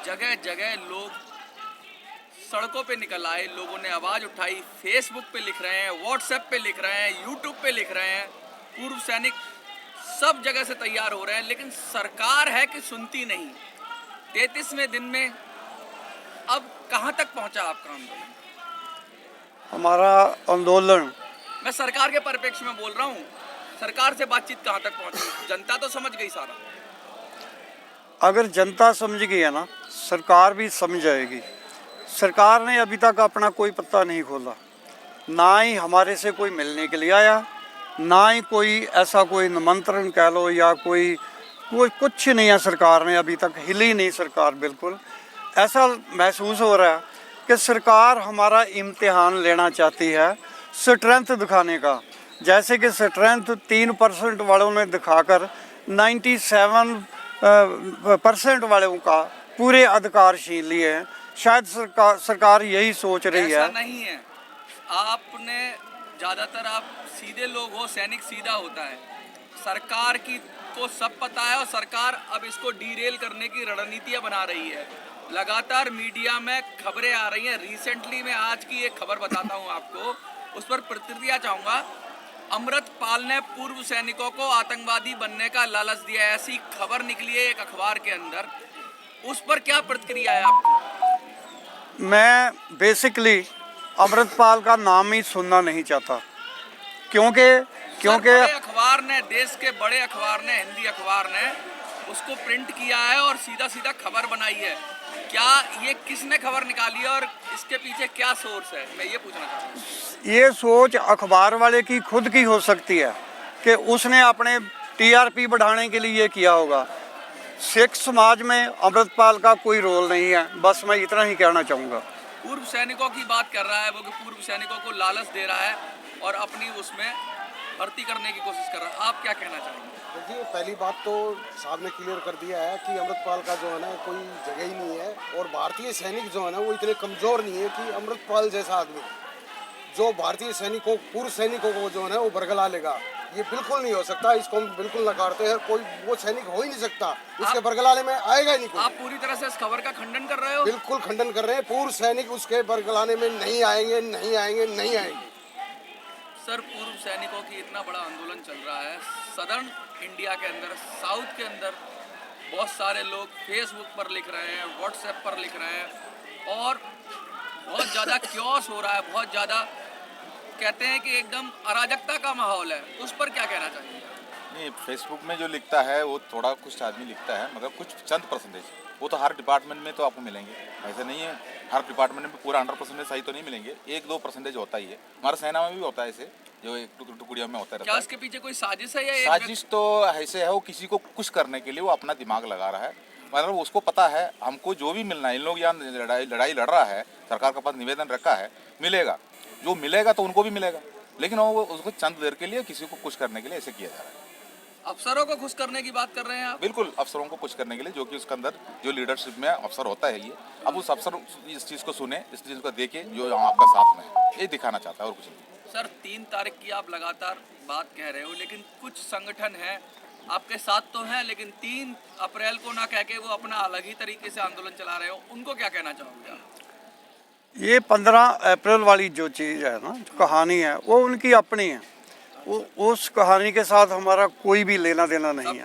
जगह जगह लोग सड़कों पे निकल आए, लोगों ने आवाज़ उठाई, फेसबुक पे लिख रहे हैं, व्हाट्सएप पे लिख रहे हैं, यूट्यूब पे लिख रहे हैं, पूर्व सैनिक सब जगह से तैयार हो रहे हैं, लेकिन सरकार है कि सुनती नहीं। 33वें दिन में अब कहाँ तक पहुंचा आपका आंदोलन? हमारा आंदोलन मैं सरकार के परिप्रेक्ष्य में बोल रहा हूँ, सरकार से बातचीत कहाँ तक पहुंची? जनता तो समझ गई सारा। अगर जनता समझ गई है ना, सरकार भी समझ जाएगी। सरकार ने अभी तक अपना कोई पत्ता नहीं खोला, ना ही हमारे से कोई मिलने के लिए आया, ना ही कोई ऐसा कोई निमंत्रण कह लो या कोई कोई कुछ नहीं है। सरकार ने अभी तक हिली नहीं सरकार बिल्कुल। ऐसा महसूस हो रहा है कि सरकार हमारा इम्तिहान लेना चाहती है, स्ट्रेंथ दिखाने का। जैसे कि स्ट्रेंथ 3% वालों ने दिखाकर 97% वालों का पूरे अधिकार छीन लिए हैं। शायद सरकार यही सोच रही है। ऐसा नहीं है, आपने ज़्यादातर आप सीधे लोग हो, सैनिक सीधा होता है। सरकार की को सब पता है और सरकार अब इसको डीरेल करने की रणनीतियां बना रही है। लगातार मीडिया में खबरें आ रही हैं। रिसेंटली मैं आज की एक खबर बताता हूं आपको, उस पर प्रतिक्रिया चाहूँगा। अमृतपाल ने पूर्व सैनिकों को आतंकवादी बनने का लालच दिया, ऐसी खबर निकली है एक अखबार के अंदर। उस पर क्या प्रतिक्रिया है आपकी? मैं बेसिकली अमृतपाल का नाम ही सुनना नहीं चाहता, क्योंकि बड़े अखबार ने, देश के बड़े अखबार ने, हिंदी अखबार ने उसको प्रिंट किया है और सीधा सीधा खबर बनाई है। क्या ये किसने खबर निकाली है और इसके पीछे क्या सोर्स है, मैं ये पूछना चाहता हूँ। ये सोच अखबार वाले की खुद की हो सकती है कि उसने अपने टीआरपी बढ़ाने के लिए किया होगा। सिख समाज में अमृतपाल का कोई रोल नहीं है, बस मैं इतना ही कहना चाहूँगा। पूर्व सैनिकों की बात कर रहा है वो, कि पूर्व सैनिकों को लालच दे रहा है और अपनी उसमें भर्ती करने की कोशिश कर रहा है। आप क्या कहना चाहेंगे? देखिए, पहली बात तो साहब ने क्लियर कर दिया है कि अमृतपाल का जो है ना कोई जगह ही नहीं है, और भारतीय सैनिक जो है ना वो इतने कमज़ोर नहीं है कि अमृतपाल जैसा आदमी जो भारतीय सैनिकों, पूर्व सैनिकों को जो है ना वो बरगला लेगा, ये बिल्कुल नहीं हो सकता। इसको हम बिल्कुल नकारते हैं। कोई वो सैनिक हो ही नहीं सकता, उसके बरगलाने में आएगा ही नहीं कोई। आप पूरी तरह से इस खबर का खंडन कर रहे हो? बिल्कुल खंडन कर रहे हैं। पूर्व सैनिक उसके बरगलाने में नहीं आएंगे, नहीं आएंगे, नहीं आएंगे। सर, पूर्व सैनिकों की इतना बड़ा आंदोलन चल रहा है सदर्न इंडिया के अंदर, साउथ के अंदर बहुत सारे लोग फेसबुक पर लिख रहे हैं, व्हाट्सएप पर लिख रहे हैं, और बहुत ज़्यादा क्योस हो रहा है, बहुत ज़्यादा कहते हैं कि एकदम अराजकता का माहौल है। उस पर क्या कहना चाहिए? नहीं, फेसबुक में जो लिखता है वो थोड़ा कुछ आदमी लिखता है, मगर कुछ चंद परसेंटेज, वो तो हर डिपार्टमेंट में तो आपको मिलेंगे। ऐसा नहीं है हर डिपार्टमेंट में पूरा 100% सही तो नहीं मिलेंगे, 1-2% होता ही है। हमारा सेना में भी होता है ऐसे, जो एक टुकड़ियों में होता रहता है। क्या इसके पीछे कोई साजिश है या साजिश तो ऐसे है, वो किसी को कुछ करने के लिए वो अपना दिमाग लगा रहा है। मतलब उसको पता है हमको जो भी मिलना है, इन लोग यहाँ लड़ाई लड़ रहा है, सरकार के पास निवेदन रखा है, मिलेगा। जो मिलेगा तो उनको भी मिलेगा, लेकिन वो उसको चंद देर के लिए किसी को कुछ करने के लिए ऐसे किया जा रहा है। अफसरों को खुश करने की बात कर रहे हैं आप? बिल्कुल, अफसरों को कुछ करने के लिए, जो कि उसके अंदर जो लीडरशिप में अफसर होता है ये, अब उस अफसर इस चीज़ को सुने, इस चीज़ को देखे जो आपका साथ में है, ये दिखाना चाहता है और कुछ नहीं। सर, 3 तारीख की आप लगातार बात कह रहे हो, लेकिन कुछ संगठन हैं आपके साथ तो हैं, लेकिन 3 अप्रैल को ना कह के वो अपना अलग ही तरीके से आंदोलन चला रहे हो, उनको क्या कहना चाहोगे आप? ये 15 अप्रैल वाली जो चीज़ है ना, जो कहानी है, वो उनकी अपनी है। वो उस कहानी के साथ हमारा कोई भी लेना देना नहीं है।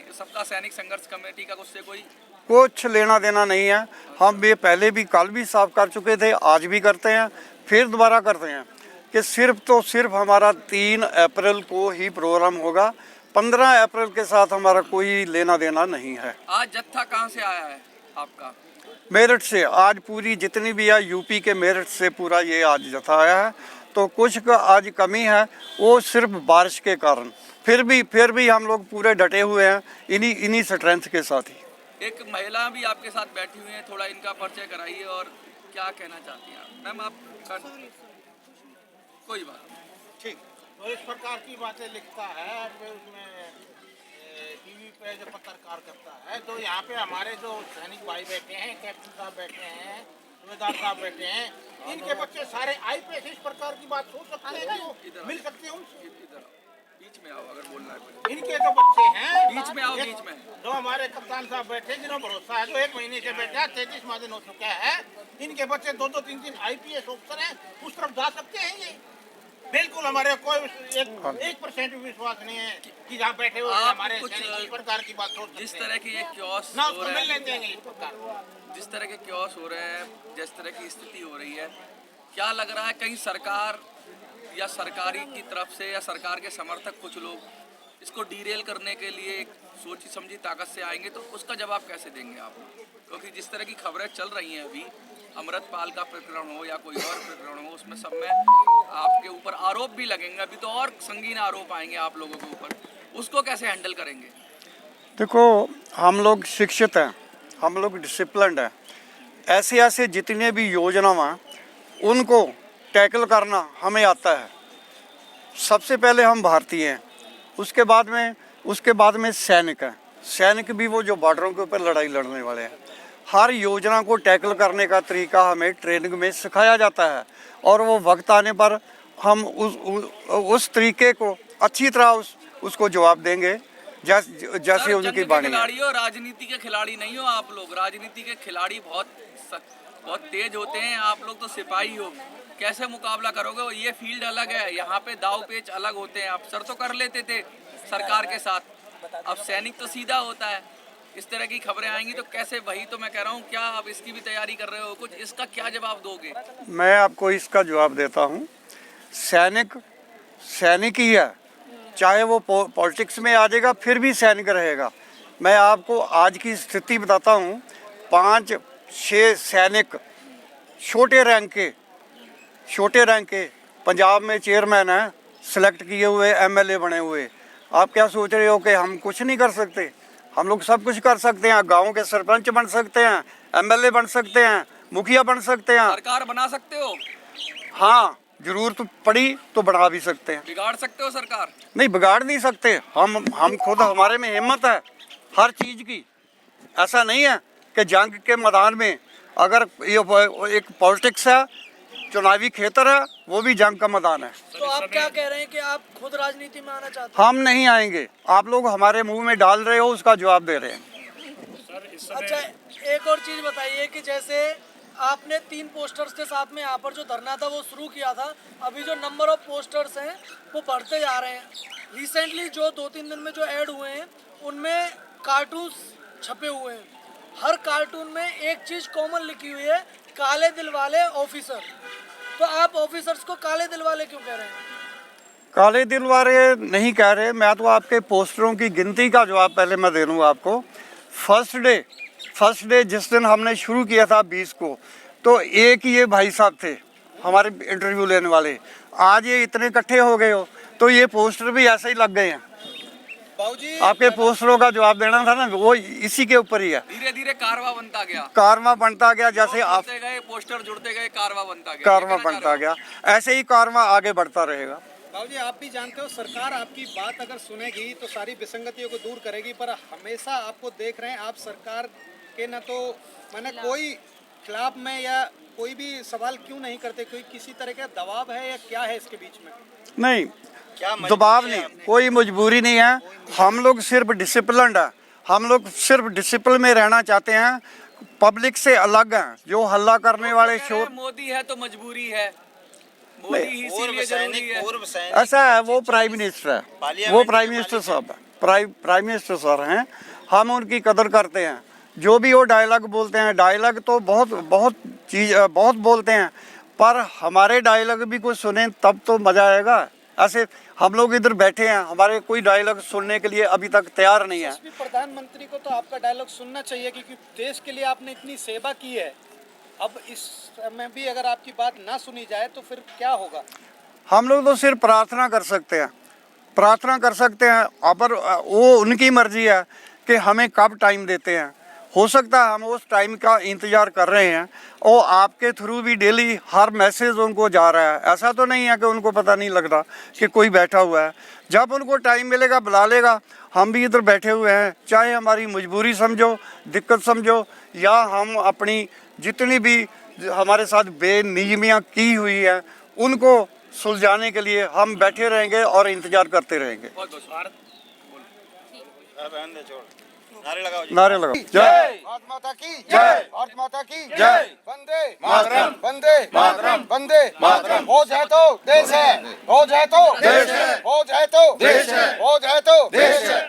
सबका सैनिक संघर्ष कमेटी का उससे कोई कुछ लेना देना नहीं है। हम ये पहले भी, कल भी साफ कर चुके थे, आज भी करते हैं, फिर दोबारा करते हैं कि सिर्फ तो सिर्फ हमारा 3 अप्रैल को ही प्रोग्राम होगा। 15 अप्रैल के साथ हमारा कोई लेना देना नहीं है। आज जत्था कहाँ से आया है आपका? मेरठ से। आज पूरी जितनी भी है यूपी के मेरठ से पूरा ये आज जत्था आया है। तो कुछ का आज कमी है, वो सिर्फ बारिश के कारण। फिर भी हम लोग पूरे डटे हुए हैं इन्हीं स्ट्रेंथ के साथ ही। एक महिला भी आपके साथ बैठी हुई है, थोड़ा इनका परिचय कराइए और क्या कहना चाहती हैं आप? मैम, आप कोई बात नहीं। ठीक, तो इस प्रकार की बातें लिखता है, फिर उसमें टीवी पे जो पत्रकार करता है, तो यहाँ पे हमारे जो सैनिक भाई बैठे हैं, कैप्टन साहब बैठे हैं, सूबेदार साहब बैठे हैं, इनके बच्चे सारे आईपीएस इस प्रकार की बात सोच सकते हैं, मिल सकते हैं उनसे। बीच में आओ अगर बोलना है कुछ। इनके तो बच्चे हैं बीच में आओ, बीच में। जो हमारे कप्तान साहब बैठे जिन्हों भरोसा है, जो 1 महीने से बैठे हैं, 33वां दिन हो चुका है, इनके बच्चे 2-2 3-3 IPS ऑफिसर हैं, उस तरफ जा सकते हैं ये? बिल्कुल हमारे कोई 1% भी विश्वास नहीं है कि जहाँ बैठे हुए आप हमारे कुछ सैनिक इस प्रकार की बात सोच जिस सकते हैं। तरह के ये क्योस ना हो उसको रहा मिलने है, देंगे इस प्रकार। जिस तरह के क्योस हो रहे हैं, जिस तरह की स्थिति हो रही है, क्या लग रहा है कहीं सरकार या सरकारी की तरफ से या सरकार के समर्थक कुछ लोग इसको डीरेल करने के लिए एक सोची समझी ताकत से आएंगे, तो उसका जवाब कैसे देंगे आप? क्योंकि जिस तरह की खबरें चल रही हैं अभी, अमृतपाल का प्रकरण हो या कोई और प्रकरण हो, उसमें सब में आपके ऊपर आरोप भी लगेंगे, अभी तो और संगीन आरोप आएंगे आप लोगों के ऊपर, उसको कैसे हैंडल करेंगे? देखो, हम लोग शिक्षित हैं, हम लोग डिसिप्लिन्ड हैं। ऐसे ऐसे जितने भी योजना हैं उनको टैकल करना हमें आता है। सबसे पहले हम भारतीय हैं, उसके बाद में सैनिक हैं। सैनिक भी वो जो बॉर्डरों के ऊपर लड़ाई लड़ने वाले हैं। हर योजना को टैकल करने का तरीका हमें ट्रेनिंग में सिखाया जाता है और वो वक्त आने पर हम उस तरीके को अच्छी तरह उसको जवाब देंगे जैसे सर, उनकी जंग के बाणी है। खिलाड़ी हो, राजनीति के खिलाड़ी नहीं हो आप लोग। राजनीति के खिलाड़ी बहुत तेज होते हैं, आप लोग तो सिपाही हो। कैसे मुकाबला करोगे? ये फील्ड अलग है, यहाँ पे दाव पेच अलग होते हैं। अफसर तो कर लेते थे सरकार के साथ, अब सैनिक तो सीधा होता है। इस तरह की खबरें आएंगी तो कैसे? वही तो मैं कह रहा हूँ, क्या आप इसकी भी तैयारी कर रहे हो कुछ? इसका क्या जवाब दोगे? मैं आपको इसका जवाब देता हूँ। सैनिक ही है, चाहे वो पॉलिटिक्स में आ जाएगा फिर भी सैनिक रहेगा। मैं आपको आज की स्थिति बताता हूँ। 5-6 सैनिक छोटे रैंक के पंजाब में चेयरमैन हैं, सेलेक्ट किए हुए, MLA बने हुए। आप क्या सोच रहे हो कि हम कुछ नहीं कर सकते? हम लोग सब कुछ कर सकते हैं। गाँव के सरपंच बन सकते हैं, MLA बन सकते हैं, मुखिया बन सकते हैं। सरकार बना सकते हो, हाँ, जरूरत पड़ी तो बढ़ा भी सकते हैं। बिगाड़ सकते हो सरकार? नहीं, बिगाड़ नहीं सकते। हम खुद, हमारे में हिम्मत है हर चीज़ की। ऐसा नहीं है कि जंग के मैदान में अगर ये एक पॉलिटिक्स है, चुनावी क्षेत्र है, वो भी जंग का मैदान है। तो आप क्या कह रहे हैं कि आप खुद राजनीति में आना चाहते हम नहीं आएंगे। आप लोग हमारे मुंह में डाल रहे हो, उसका जवाब दे रहे हैं। हैं? अच्छा, एक और चीज़ बताइए कि जैसे आपने 3 पोस्टर्स के साथ में यहाँ पर जो धरना था वो शुरू किया था, अभी जो नंबर ऑफ पोस्टर्स हैं वो बढ़ते जा रहे हैं। रिसेंटली जो 2-3 दिन में जो ऐड हुए हैं उनमें कार्टून्स छपे हुए हैं। हर कार्टून में एक चीज़ कॉमन लिखी हुई है, काले दिल वाले ऑफिसर। तो आप ऑफिसर्स को काले दिल वाले क्यों कह रहे हैं? काले दिल वाले नहीं कह रहे। मैं तो आपके पोस्टरों की गिनती का जवाब पहले मैं दे दूँ आपको। फर्स्ट डे जिस दिन हमने शुरू किया था 20 को, तो एक ही ये भाई साहब थे हमारे इंटरव्यू लेने वाले। आज ये इतने इकट्ठे हो गए हो तो ये पोस्टर भी ऐसे ही लग गए हैं। बाबूजी, आपके पोस्टरों का जवाब देना था ना, वो इसी के ऊपर ही है। धीरे धीरे कारवा बनता गया, कारवां बनता गया। जैसे आप जुड़ते गए, पोस्टर जुड़ते गए, कारवा बनता गया। कारवां ये कहना चाह बनता रहे हो? गया, ऐसे ही कारवां आगे बढ़ता रहेगा। बाबूजी, आप भी जानते हो सरकार आपकी बात अगर सुनेगी तो सारी विसंगतियों को दूर करेगी, पर हमेशा आपको देख रहे हैं आप सरकार के न तो मैंने कोई खिलाफ में या कोई भी सवाल क्यों नहीं करते? कोई किसी तरह का दबाव है या क्या है इसके बीच में? नहीं, दबाव नहीं, कोई मजबूरी नहीं है। हम लोग सिर्फ डिसिप्लिन्ड है। हम लोग सिर्फ डिसिप्लिन में रहना चाहते हैं, पब्लिक से अलग हैं। जो हल्ला करने वाले शोर, मोदी है तो मजबूरी है, मोदी ही इसीलिए जरूरी है। ऐसा है, वो प्राइम मिनिस्टर है, वो प्राइम मिनिस्टर साहब है, प्राइम मिनिस्टर सर हैं। हम उनकी कदर करते हैं। जो भी वो डायलॉग बोलते हैं, डायलॉग तो बहुत बोलते हैं, पर हमारे डायलॉग भी कुछ सुने तब तो मज़ा आएगा। ऐसे हम लोग इधर बैठे हैं, हमारे कोई डायलॉग सुनने के लिए अभी तक तैयार नहीं है। प्रधानमंत्री को तो आपका डायलॉग सुनना चाहिए क्योंकि देश के लिए आपने इतनी सेवा की है। अब इस में भी अगर आपकी बात ना सुनी जाए तो फिर क्या होगा? हम लोग तो सिर्फ प्रार्थना कर सकते हैं, पर वो उनकी मर्जी है कि हमें कब टाइम देते हैं। हो सकता है हम उस टाइम का इंतज़ार कर रहे हैं और आपके थ्रू भी डेली हर मैसेज उनको जा रहा है। ऐसा तो नहीं है कि उनको पता नहीं लग रहा कि कोई बैठा हुआ है। जब उनको टाइम मिलेगा बुला लेगा। हम भी इधर बैठे हुए हैं, चाहे हमारी मजबूरी समझो, दिक्कत समझो, या हम अपनी जितनी भी हमारे साथ बेनियमियाँ की हुई है उनको सुलझाने के लिए हम बैठे रहेंगे और इंतजार करते रहेंगे। बहुत बहुत नारे लगाओ। जय भारत माता की जय, भारत माता की जय, वंदे मातरम, वंदे मातरम, वंदे मातरम। हो जाए तो देश है, हो जाए तो देश है, हो जाए तो देश है, हो जाए तो देश है।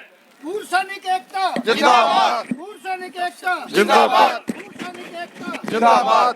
पूर्व सैनिक एकता जिंदाबाद, पूर्व सैनिक एकता जिंदाबाद, पूर्व सैनिक एकता जिंदाबाद।